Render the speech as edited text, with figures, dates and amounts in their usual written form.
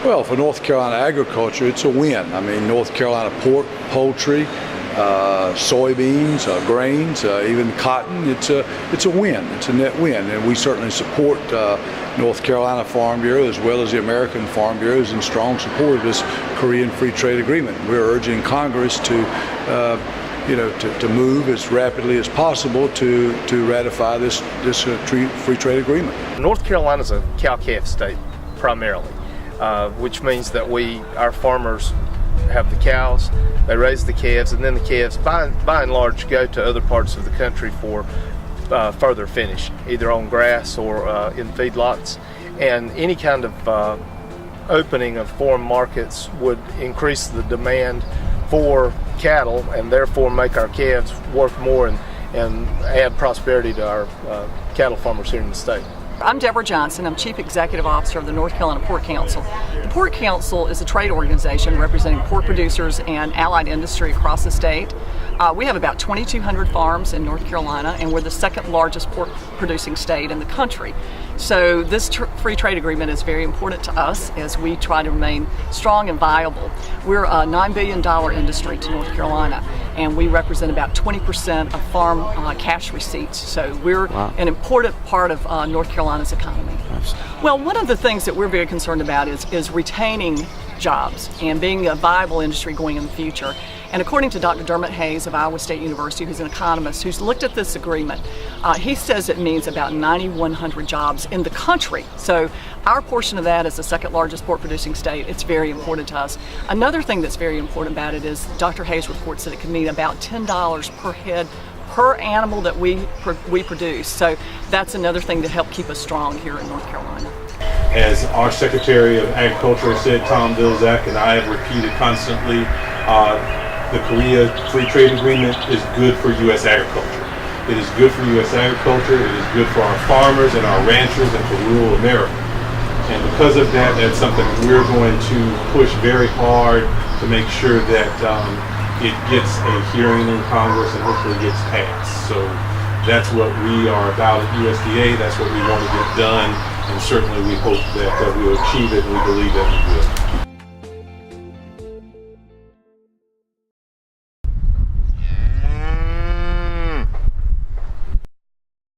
Well, for North Carolina agriculture, it's a win. I mean, North Carolina pork, poultry, soybeans, grains, even cotton, it's a win. It's a net win, and we certainly support North Carolina Farm Bureau as well as the American Farm Bureau is in strong support of this Korean Free Trade Agreement. We're urging Congress to move as rapidly as possible to ratify this free trade agreement. North Carolina is a cow-calf state primarily, which means that our farmers have the cows, they raise the calves, and then the calves by and large go to other parts of the country for further finish, either on grass or in feedlots. And any kind of opening of foreign markets would increase the demand for cattle and therefore make our calves worth more and add prosperity to our cattle farmers here in the state. I'm Deborah Johnson. I'm Chief Executive Officer of the North Carolina Pork Council. The Pork Council is a trade organization representing pork producers and allied industry across the state. We have about 2,200 farms in North Carolina, and we're the second largest pork producing state in the country. So this free trade agreement is very important to us as we try to remain strong and viable. We're a $9 billion industry to North Carolina, and we represent about 20% of farm cash receipts. So we're an important part of North Carolina's economy. Well, one of the things that we're very concerned about is retaining jobs and being a viable industry going in the future. And according to Dr. Dermot Hayes of Iowa State University, who's an economist who's looked at this agreement, he says it means about 9,100 jobs in the country. So our portion of that as the second largest pork producing state, it's very important to us. Another thing that's very important about it is Dr. Hayes reports that it can mean about $10 per head per animal that we produce. So that's another thing to help keep us strong here in North Carolina. As our Secretary of Agriculture said, Tom Vilsack, and I have repeated constantly, the Korea Free Trade Agreement is good for U.S. agriculture. It is good for U.S. agriculture, it is good for our farmers and our ranchers and for rural America. And because of that, that's something we're going to push very hard to make sure that it gets a hearing in Congress and hopefully gets passed. So that's what we are about at USDA, that's what we want to get done, and certainly we hope that we'll achieve it, and we believe that we will.